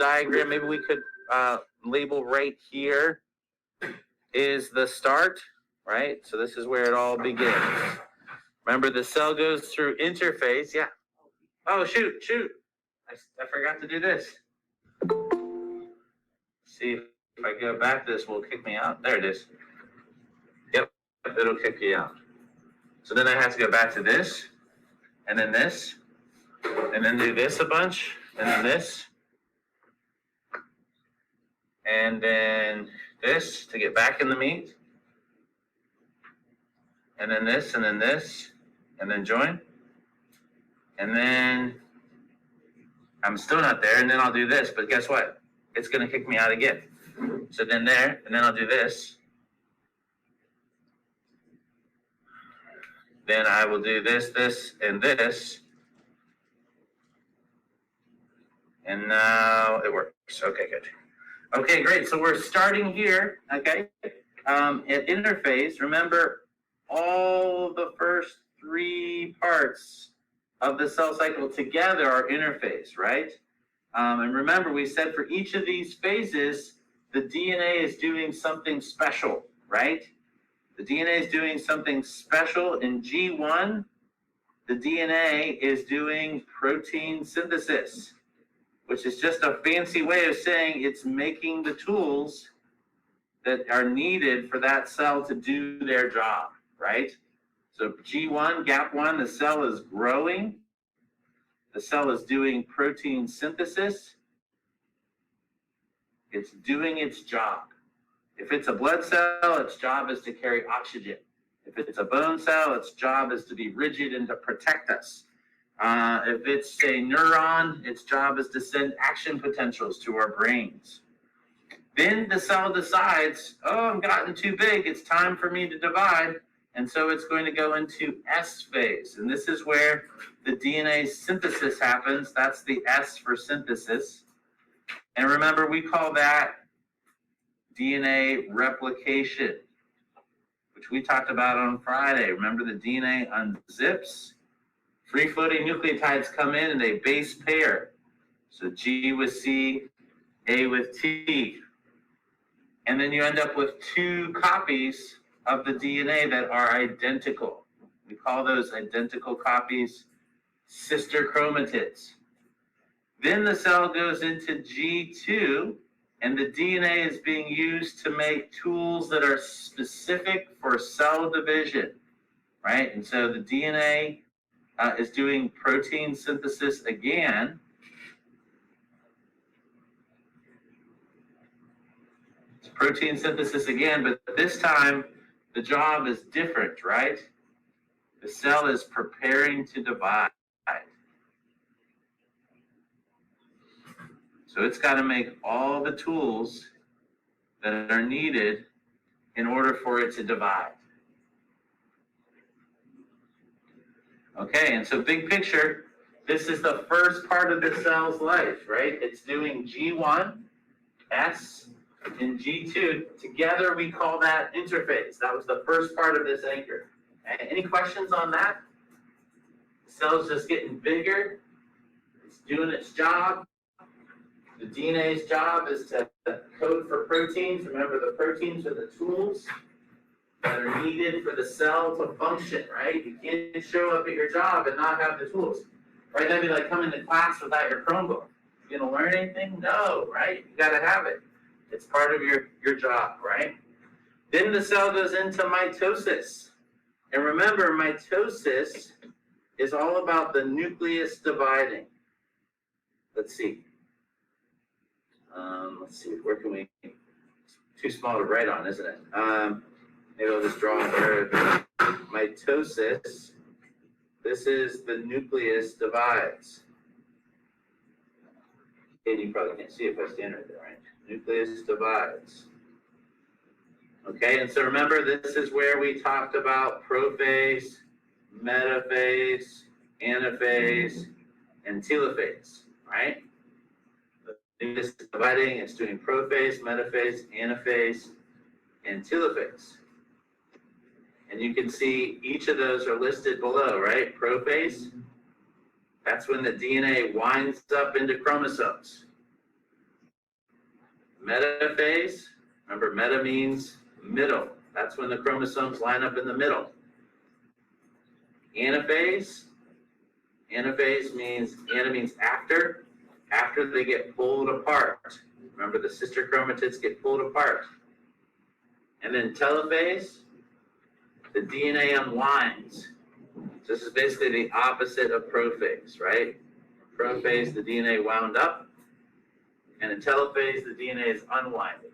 diagram, maybe we could label right here is the start, right? So this is where it all begins. Remember, the cell goes through interphase. Yeah. Oh, shoot. I forgot to do this. See if I go back, this will kick me out. There it is. Yep, it'll kick you out. So then I have to go back to this, and then this, and then do this a bunch, and then this, and then this to get back in the meat, and then this, and then this, and then join, and then I'm still not there, and then I'll do this, but guess what? It's going to kick me out again. So then there, and then I'll do this. Then I will do this, this, and this. And now it works. Okay, good. Okay, great. So we're starting here, okay, at interphase. Remember, all the first three parts of the cell cycle together are interphase, right? And remember, we said for each of these phases, the DNA is doing something special, right? The DNA is doing something special. In G1, the DNA is doing protein synthesis, which is just a fancy way of saying it's making the tools that are needed for that cell to do their job, right? So G1, gap 1, the cell is growing. The cell is doing protein synthesis. It's doing its job. If it's a blood cell, its job is to carry oxygen. If it's a bone cell, its job is to be rigid and to protect us. If it's a neuron, its job is to send action potentials to our brains. Then the cell decides, oh, I've gotten too big. It's time for me to divide. And so it's going to go into S phase. And this is where the DNA synthesis happens. That's the S for synthesis. And remember, we call that DNA replication, which we talked about on Friday. Remember, the DNA unzips. Free-floating nucleotides come in and they base pair. So G with C, A with T. And then you end up with two copies of the DNA that are identical. We call those identical copies sister chromatids. Then the cell goes into G2, and the DNA is being used to make tools that are specific for cell division, right? And so the DNA is doing protein synthesis again. It's protein synthesis again, but this time the job is different, right? The cell is preparing to divide. So it's got to make all the tools that are needed in order for it to divide. Okay, and so big picture, this is the first part of the cell's life, right? It's doing G1, S, and G2. Together we call that interphase. That was the first part of this anchor. Any questions on that? The cell's just getting bigger. It's doing its job. The DNA's job is to code for proteins. Remember, the proteins are the tools that are needed for the cell to function, right? You can't show up at your job and not have the tools. Right? That'd be like coming to class without your Chromebook. You gonna learn anything? No, right? You gotta have it. It's part of your job, right? Then the cell goes into mitosis. And remember, mitosis is all about the nucleus dividing. Let's see. Where can we? It's too small to write on, isn't it? Maybe I'll just draw there. Mitosis. This is the nucleus divides. And you probably can't see it if I stand right there, right? Nucleus divides. Okay, and so remember, this is where we talked about prophase, metaphase, anaphase, and telophase, right? The nucleus is dividing, it's doing prophase, metaphase, anaphase, and telophase. And you can see each of those are listed below, right? Prophase, that's when the DNA winds up into chromosomes. Metaphase, remember meta means middle. That's when the chromosomes line up in the middle. Anaphase, anaphase means, ana means after they get pulled apart. Remember the sister chromatids get pulled apart. And then telophase, the DNA unwinds. So this is basically the opposite of prophase, right? Prophase, the DNA wound up, and in telophase, the DNA is unwinding.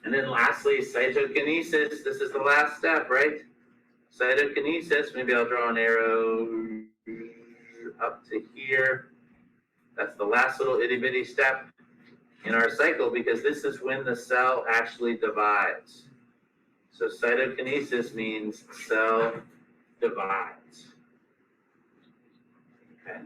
And then lastly, cytokinesis. This is the last step, right? Cytokinesis, maybe I'll draw an arrow up to here. That's the last little itty bitty step in our cycle because this is when the cell actually divides. So cytokinesis means cell divides. Okay.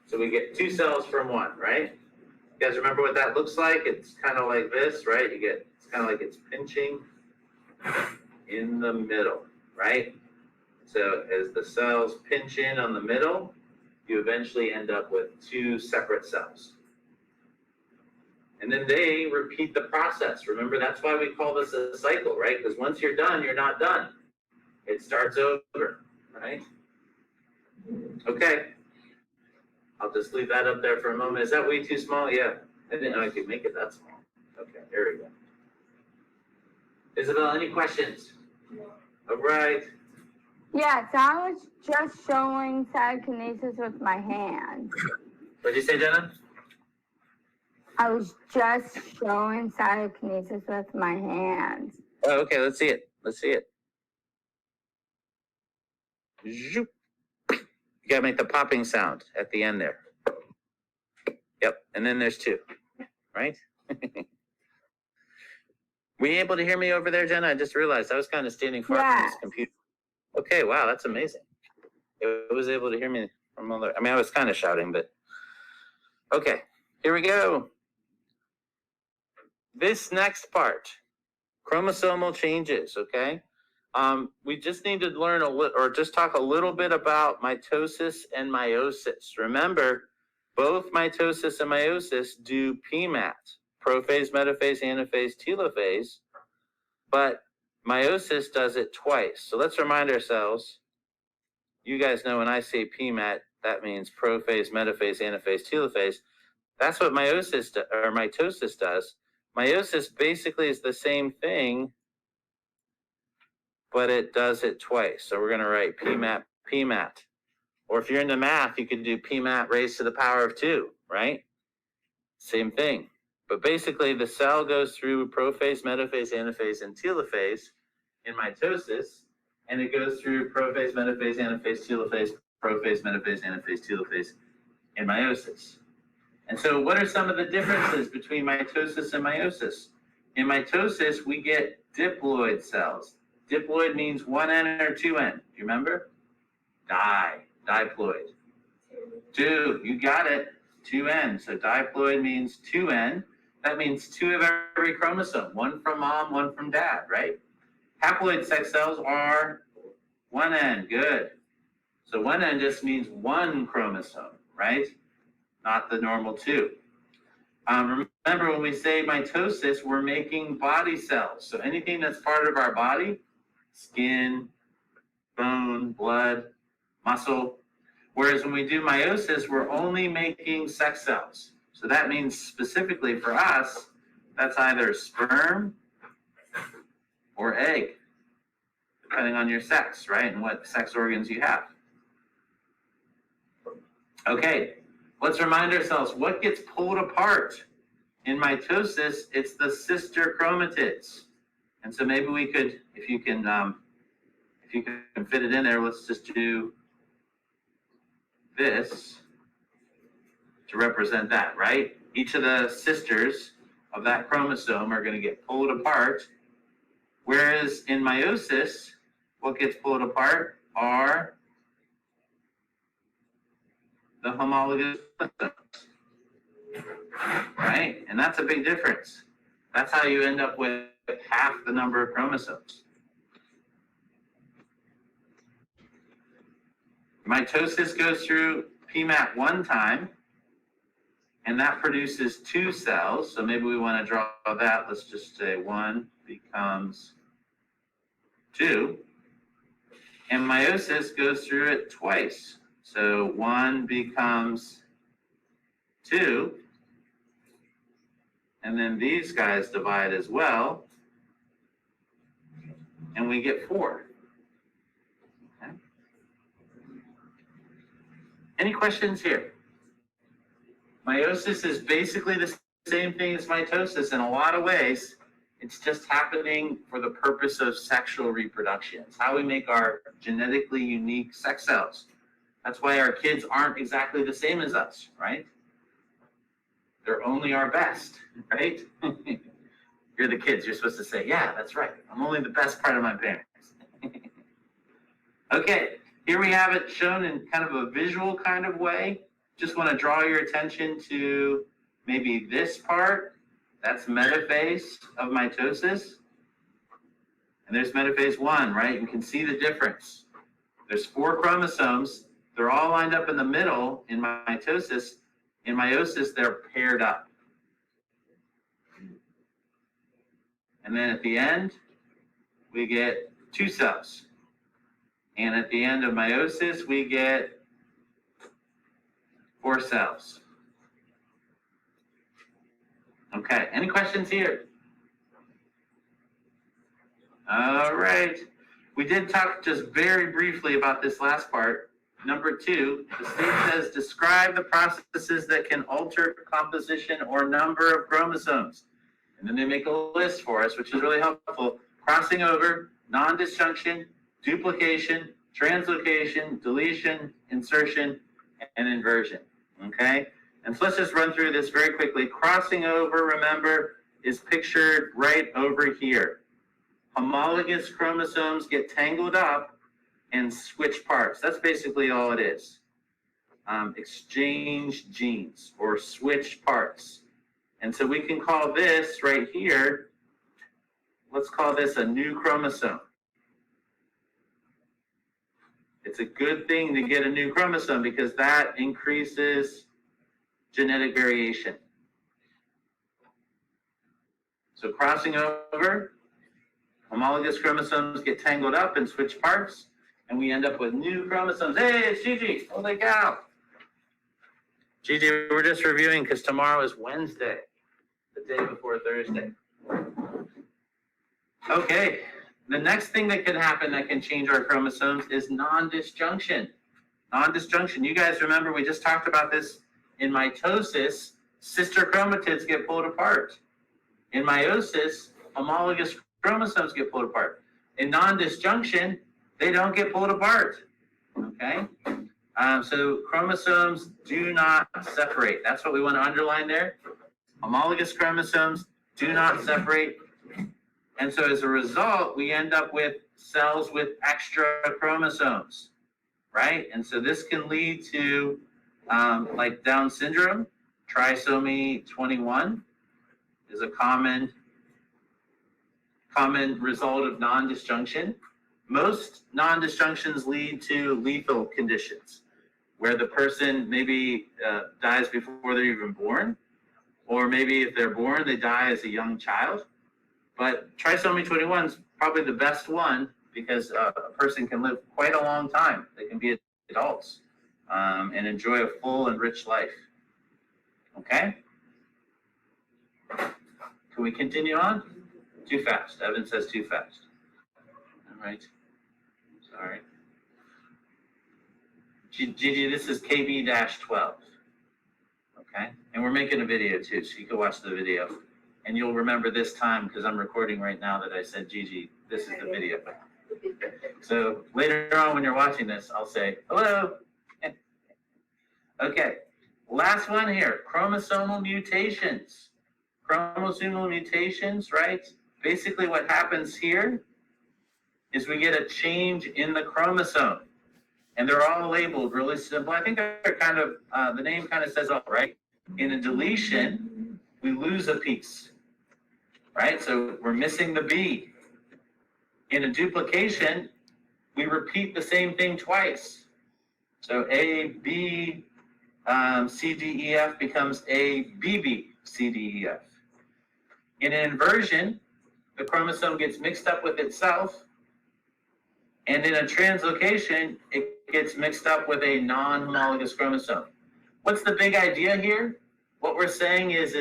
So we get two cells from one, right? You guys remember what that looks like? It's kind of like this, right? It's kind of like it's pinching in the middle, right? So as the cells pinch in on the middle, you eventually end up with two separate cells. And then they repeat the process. Remember, that's why we call this a cycle, right? Because once you're done, you're not done. It starts over, right? Okay. I'll just leave that up there for a moment. Is that way too small? Yeah. I didn't know I could make it that small. Okay, there we go. Isabel, any questions? No. All right. Yes, I was just showing cytokinesis with my hand. What did you say, Jenna? I was just showing cytokinesis with my hands. Oh, okay, let's see it. Let's see it. Zoop. You gotta make the popping sound at the end there. Yep, and then there's two, right? Were you able to hear me over there, Jenna? I just realized I was kind of standing far from this computer. Okay, wow, that's amazing. It was able to hear me from all there. I mean, I was kind of shouting, but okay, here we go. This next part, chromosomal changes, okay? We just need to learn a little, or just talk a little bit about mitosis and meiosis. Remember, both mitosis and meiosis do PMAT, prophase, metaphase, anaphase, telophase, but meiosis does it twice. So let's remind ourselves, you guys know when I say PMAT, that means prophase, metaphase, anaphase, telophase. That's what mitosis does. Meiosis basically is the same thing, but it does it twice. So we're going to write PMAT, PMAT. Or if you're into math, you could do PMAT raised to the power of 2, right? Same thing. But basically, the cell goes through prophase, metaphase, anaphase, and telophase in mitosis, and it goes through prophase, metaphase, anaphase, telophase, prophase, metaphase, anaphase, telophase in meiosis. And so what are some of the differences between mitosis and meiosis? In mitosis, we get diploid cells. Diploid means 1N or 2N. Do you remember? Diploid. 2, you got it. 2N. So diploid means 2N. That means 2 of every chromosome. 1 from mom, 1 from dad, right? Haploid sex cells are 1N. Good. So 1N just means 1 chromosome, right? Not the normal 2. Remember, when we say mitosis, we're making body cells. So anything that's part of our body, skin, bone, blood, muscle. Whereas when we do meiosis, we're only making sex cells. So that means specifically for us, that's either sperm or egg, depending on your sex, right? And what sex organs you have. Okay, let's remind ourselves what gets pulled apart. In mitosis, it's the sister chromatids. And so maybe we could, if you can fit it in there, let's just do this to represent that, right? Each of the sisters of that chromosome are going to get pulled apart. Whereas in meiosis, what gets pulled apart are the homologous chromosomes, right? And that's a big difference. That's how you end up with half the number of chromosomes. Mitosis goes through PMAT 1 time, and that produces 2 cells. So maybe we want to draw that. Let's just say 1 becomes 2. And meiosis goes through it twice. So 1 becomes 2. And then these guys divide as well. And we get 4. Okay. Any questions here? Meiosis is basically the same thing as mitosis in a lot of ways. It's just happening for the purpose of sexual reproduction. It's how we make our genetically unique sex cells. That's why our kids aren't exactly the same as us, right? They're only our best, right? You're the kids. You're supposed to say, yeah, that's right. I'm only the best part of my parents. Okay, here we have it shown in kind of a visual kind of way. Just want to draw your attention to maybe this part. That's metaphase of mitosis. And there's metaphase 1, right? You can see the difference. There's 4 chromosomes. They're all lined up in the middle in mitosis. In meiosis, they're paired up. And then at the end, we get 2 cells. And at the end of meiosis, we get 4 cells. Okay, any questions here? All right. We did talk just very briefly about this last part. Number 2, the state says describe the processes that can alter composition or number of chromosomes. And then they make a list for us, which is really helpful. Crossing over, non-disjunction, duplication, translocation, deletion, insertion, and inversion. Okay? And so let's just run through this very quickly. Crossing over, remember, is pictured right over here. Homologous chromosomes get tangled up and switch parts. That's basically all it is. Exchange genes or switch parts. And so we can call this right here, let's call this a new chromosome. It's a good thing to get a new chromosome because that increases genetic variation. So crossing over, homologous chromosomes get tangled up and switch parts, and we end up with new chromosomes. Hey, it's Gigi. Holy cow. Gigi, we're just reviewing because tomorrow is Wednesday, the day before Thursday. Okay, the next thing that can happen that can change our chromosomes is non-disjunction. Non-disjunction, you guys remember we just talked about this in mitosis, sister chromatids get pulled apart. In meiosis, homologous chromosomes get pulled apart. In non-disjunction, they don't get pulled apart, okay? So chromosomes do not separate. That's what we want to underline there. Homologous chromosomes do not separate. And so as a result, we end up with cells with extra chromosomes, right? And so this can lead to like Down syndrome. Trisomy 21 is a common result of non-disjunction. Most non-disjunctions lead to lethal conditions where the person maybe dies before they're even born, or maybe if they're born, they die as a young child. But trisomy 21 is probably the best one because a person can live quite a long time. They can be adults and enjoy a full and rich life. Okay? Can we continue on? Too fast. Evan says too fast. All right. Sorry. Gigi, this is KB-12. Okay? And we're making a video too, so you can watch the video. And you'll remember this time, because I'm recording right now, that I said, Gigi, this is the video. So later on when you're watching this, I'll say, hello. Okay, last one here, chromosomal mutations. Chromosomal mutations, right? Basically what happens here is we get a change in the chromosome. And they're all labeled really simple. I think they're kind of, the name kind of says all, right? In a deletion, we lose a piece, right? So we're missing the B. In a duplication, we repeat the same thing twice. So A, B, CDEF becomes A, BB, CDEF. In an inversion, the chromosome gets mixed up with itself, and in a translocation, it gets mixed up with a non-homologous chromosome. What's the big idea here? What we're saying is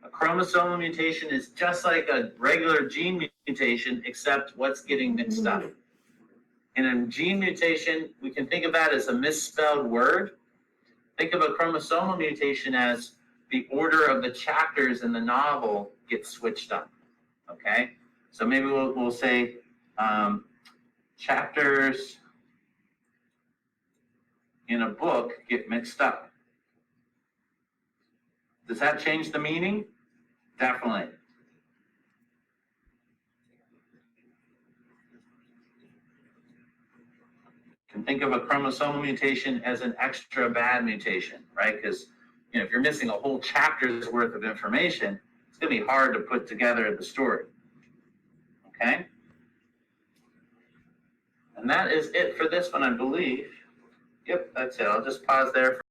a chromosomal mutation is just like a regular gene mutation, except what's getting mixed up. In a gene mutation, we can think of that as a misspelled word. Think of a chromosomal mutation as the order of the chapters in the novel gets switched up, okay? So maybe we'll say chapters in a book get mixed up. Does that change the meaning? Definitely. You can think of a chromosomal mutation as an extra bad mutation, right? Because if you're missing a whole chapter's worth of information, it's going to be hard to put together the story. Okay? And that is it for this one, I believe. Yep, that's it. I'll just pause there for